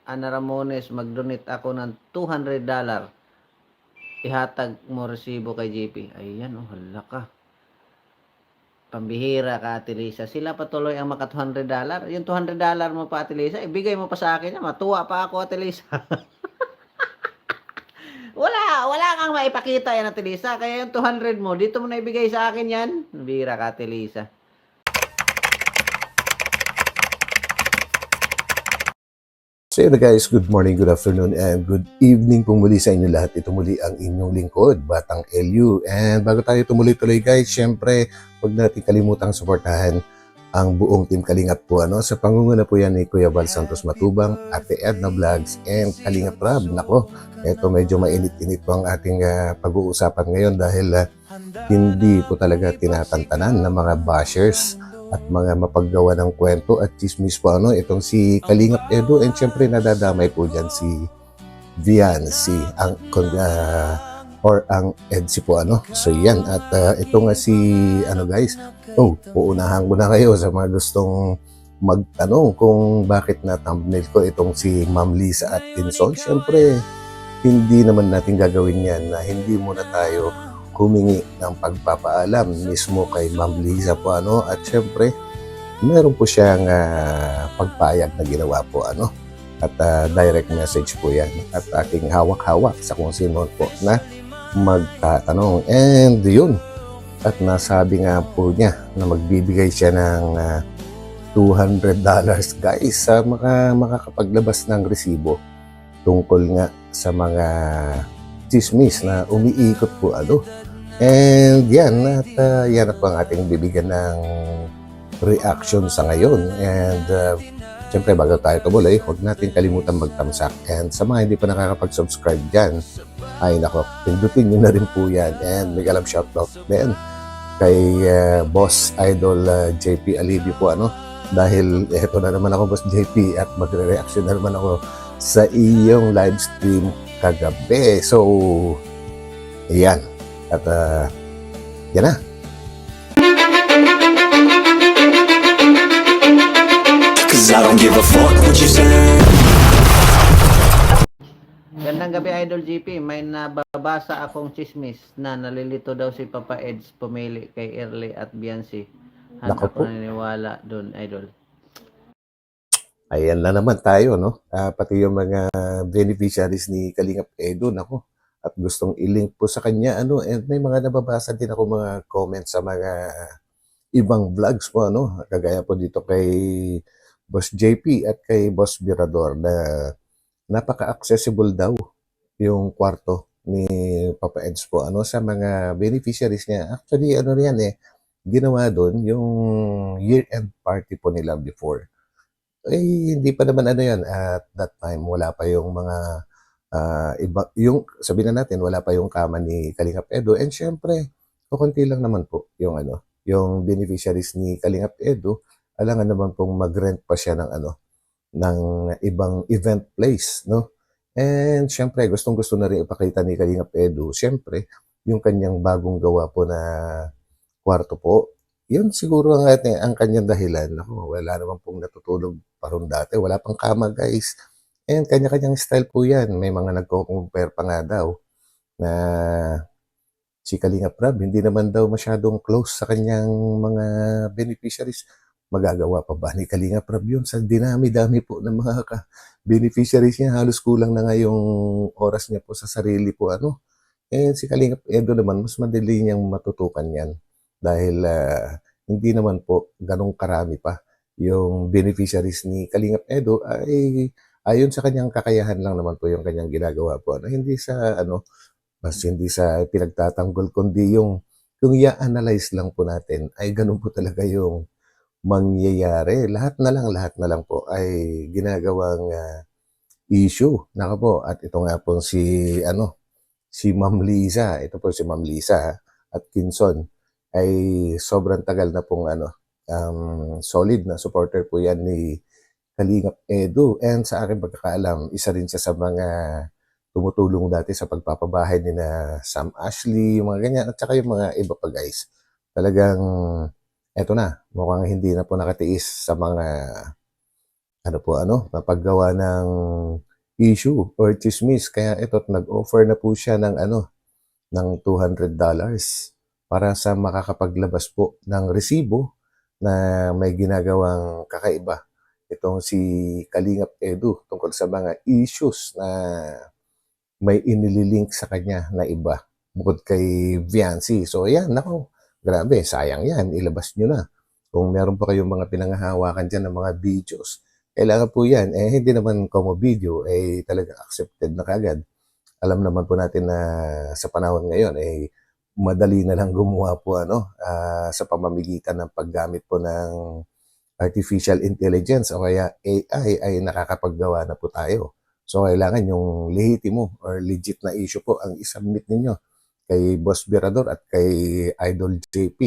Ana Ramones, mag-donate ako ng $200. Ihatag mo resibo kay JP. Ayan, oh, hala ka. Pambihira ka, Ate Lisa. Sila patuloy ang maka $200. Yung $200 mo pa, Ate Lisa, ibigay mo pa sa akin. Matuwa pa ako, Ate Lisa. Wala kang maipakita yan, Ate Lisa. Kaya yung 200 mo, dito mo na ibigay sa akin yan. Bihira ka, Ate Lisa. So yun guys, good morning, good afternoon, and good evening po muli sa inyo lahat. Ito muli ang inyong lingkod, Batang LU. And bago tayo tumuloy-tuloy guys, syempre, huwag natin kalimutang suportahan ang buong Team Kalingap po. Sa pangunguna po yan ni Kuya Val Santos Matubang, Ate Edna Vlogs, and Kalingap Rab. Nako, eto medyo mainit-init po ang ating pag-uusapan ngayon dahil hindi po talaga tinatantanan ng mga bashers at mga mapaggawa ng kwento at chismis po itong si Kalingap Edu, and syempre nadadamay po dyan si Viancy or ang Edsi po so yan, at ito nga si guys, uunahan ko na kayo sa mga gustong magtanong kung bakit na thumbnail ko itong si Ma'am Lisa Atkinson. Syempre hindi naman natin gagawin yan na hindi muna tayo humingi ng pagpapaalam mismo kay Ma'am Lisa po at syempre meron po siyang pagpayag na ginawa po at direct message po yan at aking hawak-hawak sa kung sino po na magtatanong, and yun, at nasabi nga po niya na magbibigay siya ng $200 guys sa makakapaglabas ng resibo tungkol nga sa mga chismis na umiikot po and yan, at yan po ang ating bibigyan ng reaction sa ngayon. And syempre bago tayo tumuloy, huwag natin kalimutan magtamsak, and sa mga hindi pa nakakapag-subscribe dyan, ay nako, pindutin nyo na rin po yan. And may alam shoutout din kay Boss Idol JP Alibio po dahil eto na naman ako, Boss JP, at magre-reaction na naman ako sa iyong live stream kagabi. So ayan, at yan na. Cause I don't give a fuck what you say. Gandang gabi, Idol GP. May nababasa akong chismis na nalilito daw si Papa Eds pumili kay Early at Biancy. Nako Ako po, naniniwala doon, Idol. ayan na naman tayo pati yung mga beneficiaries ni Kalingap Edu, nako, at gustong i-link po sa kanya and may mga nababasa din ako mga comments sa mga ibang vlogs po kagaya po dito kay Boss JP at kay Boss Virador na napaka-accessible daw yung kwarto ni Papa Eds po sa mga beneficiaries niya. Actually yan ginawa doon yung year-end party po nila before. Hindi pa naman yan at that time, wala pa yung mga iba, yung sabihin na natin, wala pa yung kama ni Kalingap Edu, and syempre kukunti lang naman po yung yung beneficiaries ni Kalingap Edu. Alangan naman pong mag-rent pa siya ng ng ibang event place, and syempre gustong-gusto na rin ipakita ni Kalingap Edu syempre yung kanyang bagong gawa po na kwarto po. Yun siguro ang kanyang dahilan. Wala naman pong natutulog pa ron dati. Wala pang kama guys. And kanya-kanyang style po yan. May mga nagko-compare pa nga daw na si Kalingap Rab hindi naman daw masyadong close sa kanyang mga beneficiaries. Magagawa pa ba ni Kalingap Rab yun sa dinami-dami po ng mga beneficiaries niya? Halos kulang na nga yung oras niya po sa sarili po And si Kalingap Edo naman, mas madali niyang matutukan yan dahil hindi naman po ganong karami pa yung beneficiaries ni Kalingap Edo. Ay ayon sa kanyang kakayahan lang naman po yung kanyang ginagawa po hindi sa mas hindi sa pinagtatanggol, kundi yung i-analyze lang po natin ay ganun po talaga yung mangyayari. Lahat na lang po ay ginagawang issue. Naka po, at ito nga po si Ma'am Lisa. Ito po si Ma'am Lisa Atkinson ay sobrang tagal na pong solid na supporter po yan ni Kalingap Edu, and sa aking pagkakaalam, isa rin siya sa mga tumutulong dati sa pagpapabahay ni na Sam Ashley, yung mga ganyan, at saka yung mga iba pa guys. Talagang eto na, mukhang hindi na po nakatiis sa mga mapaggawa ng issue or chismis. Kaya ito, nag-offer na po siya ng ng $200 para sa makakapaglabas po ng resibo na may ginagawang kakaiba itong si Kalingap Edu tungkol sa mga issues na may inililink sa kanya na iba bukod kay Viancy. So ayan, nako, grabe, sayang yan, ilabas nyo na. Kung meron pa kayong mga pinanghahawakan dyan ng mga videos, kailangan po yan, hindi naman como video, talaga accepted na kagad. Alam naman po natin na sa panahon ngayon, madali na lang gumawa po sa pamamagitan ng paggamit po ng artificial intelligence o kaya AI ay nakakapaggawa na po tayo. So, kailangan yung lehitimo or legit na issue po ang isubmit ninyo kay Boss Virador at kay Idol JP.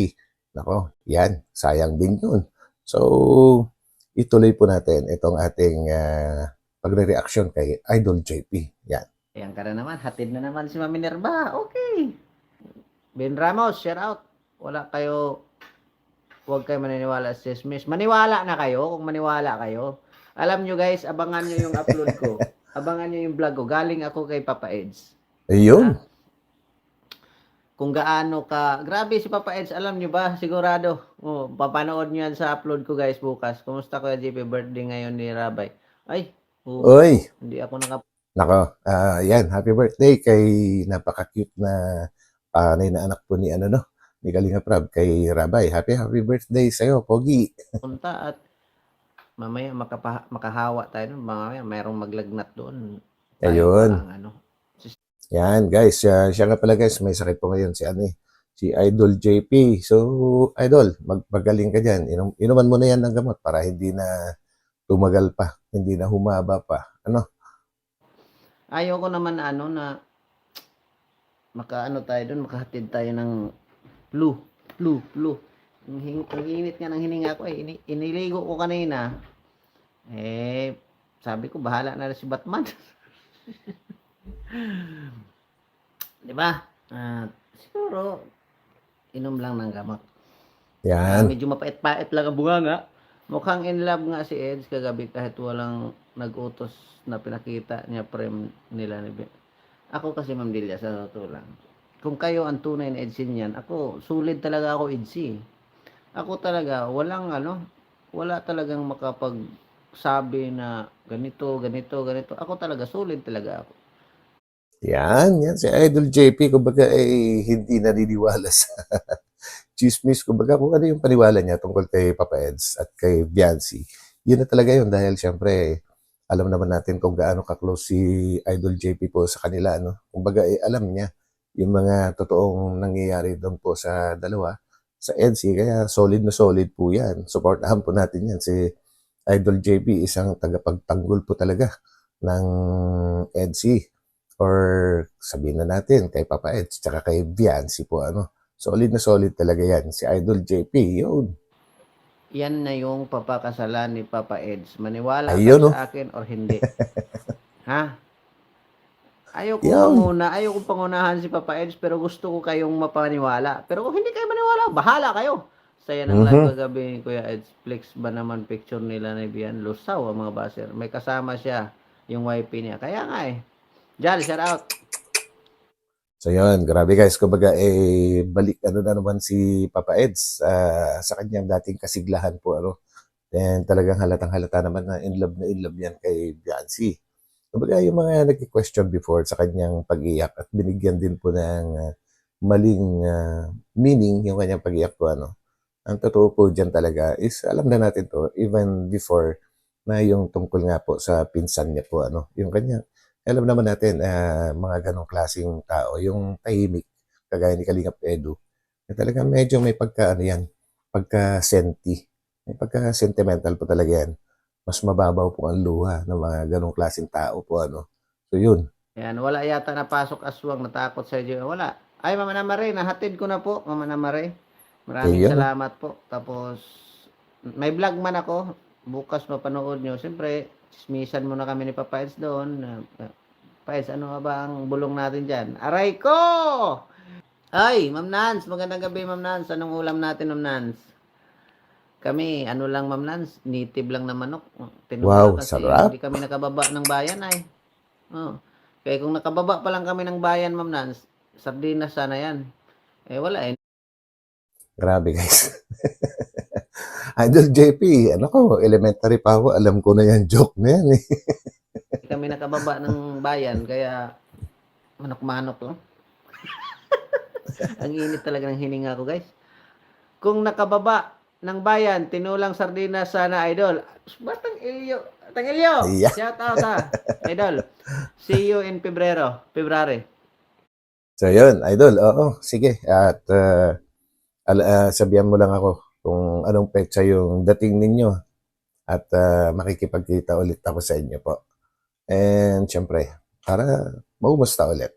Nako, yan, sayang din yun. So, ituloy po natin itong ating pagre-reaction kay Idol JP. Yan. Ayan ka na naman. Hatid na naman si Mami Nerva. Okay. Ben Ramos, shout out. Huwag kayo maniniwala sa chismis. Maniwala na kayo kung maniwala kayo. Alam nyo guys, abangan nyo yung upload ko. Abangan nyo yung vlog ko. Galing ako kay Papa Eds. Ayun. Kung gaano ka... Grabe si Papa Eds, alam nyo ba? Sigurado. Papanood nyo yan sa upload ko guys bukas. Kumusta Kuya JP? Birthday ngayon ni Rabay. Ay, Oy. hindi ako Nako, yan, happy birthday kay napaka-cute na panay na anak po ni ni Kalinga Prab, kay Rabay. Happy birthday sa'yo, Pogi. punta at mamaya makahawa tayo nun. Mamaya mayroong maglagnat doon. Ayun. Parang, Yan, guys. Siya nga pala, guys. May sakit po ngayon si Idol JP. So, Idol, magpagaling ka dyan. Inuman mo na yan ng gamot para hindi na tumagal pa. Hindi na humaba pa. Ayoko naman na tayo doon, makahatid tayo ng flu. Ang init nga ng hininga ko iniligo ko kanina. Sabi ko bahala na si Batman. 'Di ba? Siguro inom lang ng gamot. Yan. Medyo mapait-pait lang ang bunganga. Mukhang in love nga si Eds kagabi kahit walang nag-utos na pinakita niya frame nila ni Ben. Ako kasi Ma'am Delia, sa totoo lang. Kung kayo ang tunay na Edsin yan, ako, sulit talaga ako Edsi. Ako talaga, wala talagang makapagsabi na ganito. Ako talaga, sulit talaga ako. Yan si Idol JP, kumbaga hindi naniniwala sa chismis. Kumbaga kung ano yung paniwala niya tungkol kay Papa Eds at kay Viancy, yun na talaga yun dahil syempre alam naman natin kung gaano ka-close si Idol JP po sa kanila. Kumbaga alam niya yung mga totoong nangyayari doon po sa dalawa, sa EDC, kaya solid na solid po yan. Supportahan po natin yan. Si Idol JP, isang tagapagtanggol po talaga ng EDC. Or sabihin na natin kay Papa Eds, tsaka kay Viancy po, solid na solid talaga yan. Si Idol JP, yun. Yan na yung papakasalan ni Papa Eds. Maniwala Ayun, ka sa akin or hindi. Ha? Ayoko pangunahan si Papa Eds, pero gusto ko kayong mapaniwala. Pero kung hindi kayo maniwala, bahala kayo. Saya ng live kagabi ni Kuya Eds. Flex ba naman picture nila ni Bian? Lusaw ang mga baser. May kasama siya, yung wife niya. Kaya nga Jal, shout out. So yun, grabe guys, kumbaga balik na naman si Papa Eds sa kanyang dating kasiglahan po, And talagang halatang-halata naman na in love yan kay Viancy. Kumbaga yung mga nagki-question before sa kanyang pag-iyak at binigyan din po ng maling meaning yung kanyang pag-iyak po, Ang totoo po dyan talaga is alam na natin to even before na yung tungkol nga po sa pinsan niya po, yung kanyang alam naman natin, mga ganong klaseng tao, yung tahimik, kagaya ni Kalingap Edu, na talagang medyo may pagka-senti. May pagka-sentimental po talaga yan. Mas mababaw po ang luha ng mga ganong klaseng tao po, So, yun. Yan, wala yata napasok aswang, natakot sa iyo. Wala. Ay, Mama Namare, nahatid ko na po, Mama Namare. Maraming salamat po. Tapos, may vlog man ako. Bukas mapanood nyo. Siyempre, chismisan muna kami ni Papa Eds doon. Papa Eds, ano ba ang bulong natin dyan? Aray ko! Ay, Ma'am Nance, magandang gabi, Ma'am Nance. Anong ulam natin, Ma'am Nance? Kami, ano lang Ma'am Lance, native lang na manok. Wow, Tinula kasi sarap. hindi kami nakababa ng bayan ay. Oh. Kaya kung nakababa pa lang kami ng bayan Ma'am Lance, sardinas sana yan. Eh wala eh. Grabe guys. Idol JP, ano ko, elementary pa ako, alam ko na yan, joke na yan eh. Hindi kami nakababa ng bayan kaya manok-manok lang. Ang init talaga ng hininga ko guys. Kung nakababa ng bayan, tinulang sardinas sana idol. Batang Ilyo. Batang Ilyo! Yeah. Shout out ha, idol. See you in February. So yun, idol, oo, sige. At sabihan mo lang ako kung anong petsa yung dating ninyo at makikipagkita ulit ako sa inyo po. And syempre, para maumusta ulit.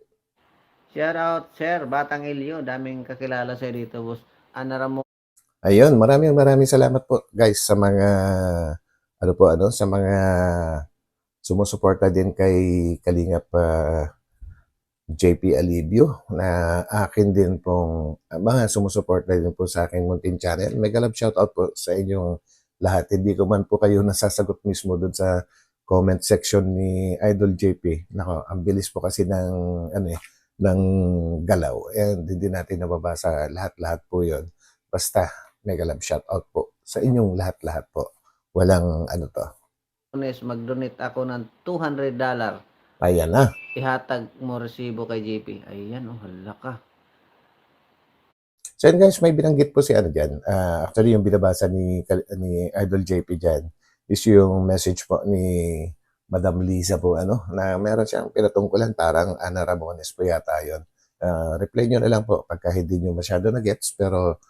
Shout out, sir. Batang Ilyo. Daming kakilala sa'yo dito, boss. Anara mo. Ayun, maraming salamat po guys sa mga sa mga sumusuporta din kay Kalingap JP Alibio na akin din pong mga sumusuporta din po sa aking munting channel. Mega love shoutout po sa inyong lahat. Hindi ko man po kayo nasasagot mismo doon sa comment section ni Idol JP. Nako, ang bilis po kasi ng ng galaw and hindi natin nababasa lahat-lahat po 'yon. Basta mega love shoutout po sa inyong lahat-lahat po. Walang to. Mag-donate ako ng $200. Ayan na. Ihatag mo resibo kay JP. Ayan, oh, hala ka. So yun guys, may binanggit po si dyan. Actually, yung binabasa ni Idol JP dyan is yung message po ni Madam Liza po, na meron siyang pinatungkulan, parang Ana Ramones po yata yun. Reply nyo na lang po pagka hindi nyo masyado na-gets, pero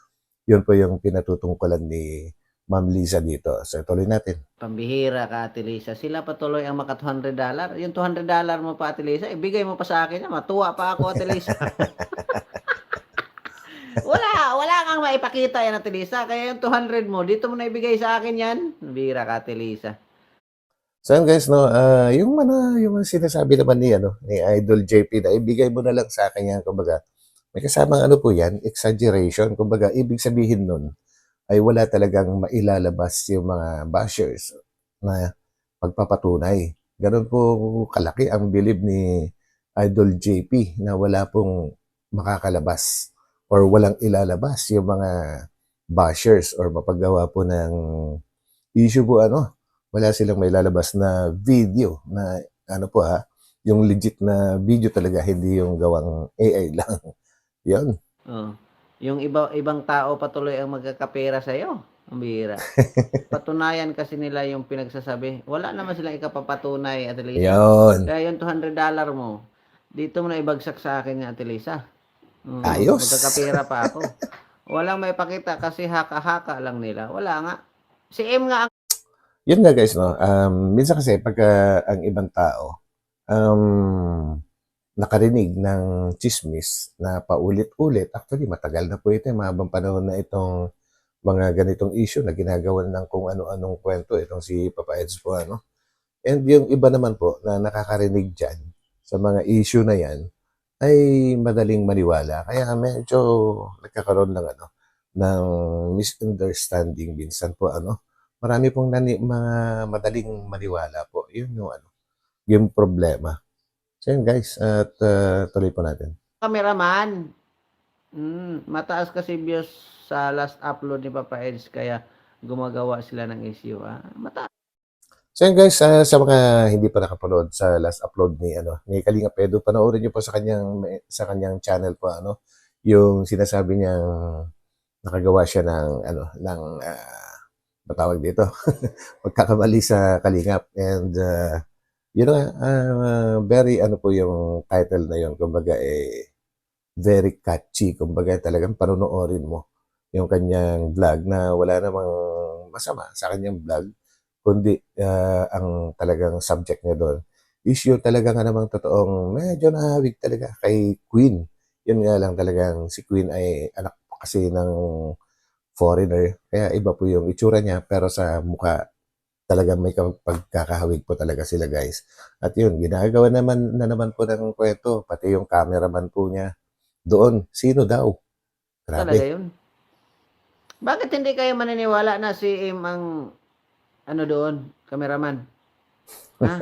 yun po yung pinatutungkulan ni Ma'am Liza dito. So tuloy natin. Pambihira ka, Ate Lisa. Sila patuloy ang maka $200. Yung $200 mo pa, Ate Lisa, ibigay mo pa sa akin. Matuwa pa ako, Ate Lisa. wala kang maipakita yan, Ate Lisa. Kaya yung 200 mo, dito mo na ibigay sa akin yan. Bihira ka, Ate Lisa. So yun guys, yung sinasabi naman ni Idol JP na ibigay mo na lang sa akin yan, kumbaga, may kasamang po yan, exaggeration. Kumbaga, ibig sabihin nun, ay wala talagang mailalabas yung mga bashers na pagpapatunay. Ganun po kalaki ang bilib ni Idol JP na wala pong makakalabas or walang ilalabas yung mga bashers or mapaggawa po ng issue po wala silang may lalabas na video na yung legit na video talaga, hindi yung gawang AI lang. Yan. Oh. Yung ibang tao patuloy ang magkakapera sa iyo. Ang bihira. Patunayan kasi nila yung pinagsasabi. Wala naman silang ikapapatunay, Ate Lisa. Yan. Kaya yung $200 mo, dito mo na ibagsak sa akin, Ate Lisa. Ayos. Magkakapera pa ako. Walang may pakita kasi haka-haka lang nila. Wala nga. Si M nga ang... Yun nga guys, minsan kasi pagka ang ibang tao, nakarinig ng chismis na paulit-ulit. Actually, matagal na po ito. Mahabang panahon na itong mga ganitong issue na ginagawa ng kung ano-anong kwento. Itong si Papa Eds po, And yung iba naman po na nakakarinig dyan sa mga issue na yan, ay madaling maniwala. Kaya medyo nagkakaroon ng misunderstanding minsan po, Marami pong mga madaling maniwala po. Yun yung problema. So yun guys, at tuloy po natin. Cameraman. Mataas kasi views sa last upload ni Papa Eds kaya gumagawa sila ng issue. Mataas. So yun guys, sa mga hindi pa nakapanood sa last upload ni Kalinga Pedro, panoorin niyo po sa kanyang channel po yung sinasabi niyang nakagawa siya ng matawag dito. Pagkakamali sa Kalingap and very po yung title na yun. Kumbaga very catchy. Kumbaga talagang panonoorin mo yung kanyang vlog na wala namang masama sa kanyang vlog. Kundi ang talagang subject niya doon. Issue talaga nga namang totoong medyo nahawig talaga kay Queen. Yun nga lang talagang si Queen ay anak kasi ng foreigner. Kaya iba po yung itsura niya pero sa mukha talagang may pagkakahawig po talaga sila guys. At yun, ginagawa naman po ng kwento. Pati yung cameraman po niya doon. Sino daw? Grabe. Talaga yun. Bakit hindi kayo maniniwala na si Im ang ano doon, cameraman? Ha?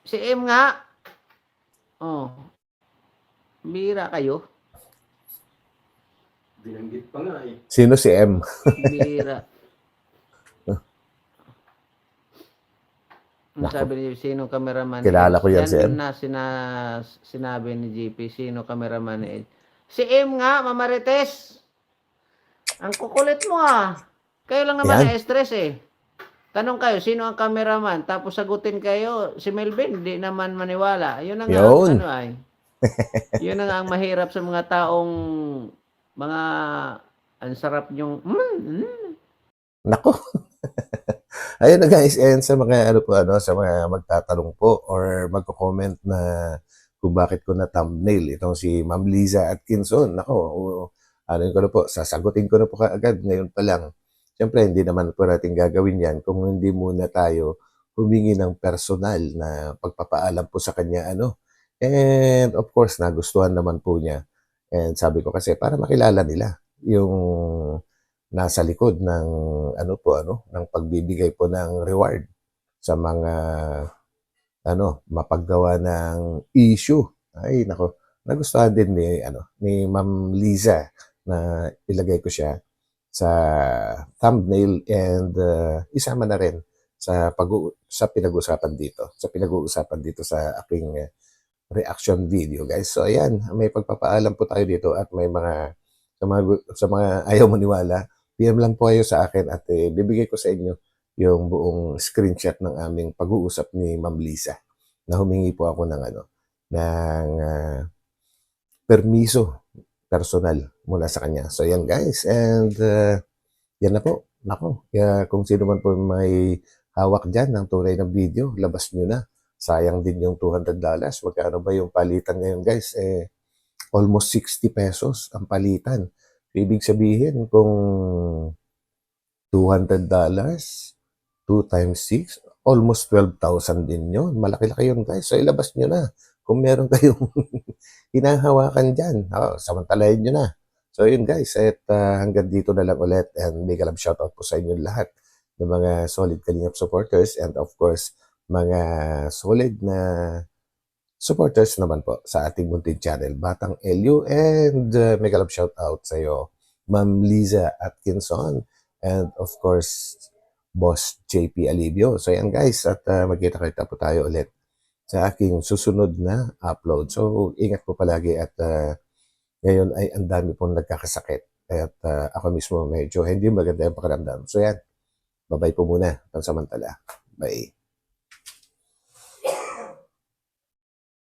Si Im nga. Oh, bira kayo. Binanggit pa nga eh. Sino si M? Bira. Ang Nako. sabi ni sino cameraman? Kilala ko yan si M. na sinabi ni GP, sino cameraman ni Ed. Si M nga, Mamarites. Ang kukulit mo ah. Kayo lang naman Yan. na-stress eh. Tanong kayo, sino ang cameraman? Tapos sagutin kayo, si Melvin, di naman maniwala. Yun ang Yun. ano ay. Yun ang mahirap sa mga taong mga ang sarap yung Nako. Ayun na guys, and sa mga sa mga magtatanong po or magko-comment na kung bakit ko na thumbnail itong si Ma'am Liza Atkinson. Nako, ano ko na po, sasagutin ko na po kaagad ngayon pa lang. Siyempre, hindi naman po natin gagawin yan kung hindi muna tayo humingi ng personal na pagpapaalam po sa kanya And of course, nagustuhan naman po niya. And sabi ko kasi para makilala nila yung nasa likod ng ng pagbibigay po ng reward sa mga mapaggawa ng issue. Ay nako, nagustuhan din ni Ma'am Liza na ilagay ko siya sa thumbnail and isama na rin sa pinag-uusapan dito sa aking reaction video, guys. So ayan, may pagpapaalam po tayo dito at may mga sa mga ayaw maniwala, PM lang po kayo sa akin at bibigay ko sa inyo yung buong screenshot ng aming pag-uusap ni Ma'am Lisa na humingi po ako ng permiso personal mula sa kanya. So yan guys, and yan na po. Nako, kung sino man po may hawak dyan ng tunay na video, labas nyo na. Sayang din yung $200. Magkano ba yung palitan ngayon guys? Almost 60 pesos ang palitan. Ibig sabihin kung $200, 2 times 6, almost 12,000 din yun. Malaki-laki yun guys. So ilabas nyo na. Kung meron kayong hinahawakan dyan, samantalahin nyo na. So yun guys, at hanggang dito na lang ulit and mega love shoutout po sa inyo lahat ng mga solid Kalingap supporters and of course mga solid na supporters naman po sa ating munting channel, Batang LU, and mega love shoutout sa iyo, Ma'am Liza Atkinson, and of course, Boss JP Alibio. So yan guys, at magkita-kita po tayo ulit sa aking susunod na upload. So ingat po palagi at ngayon ay ang dami pong nagkakasakit at ako mismo medyo hindi maganda yung pakiramdam. So yan, bye-bye po muna, pansamantala. Bye.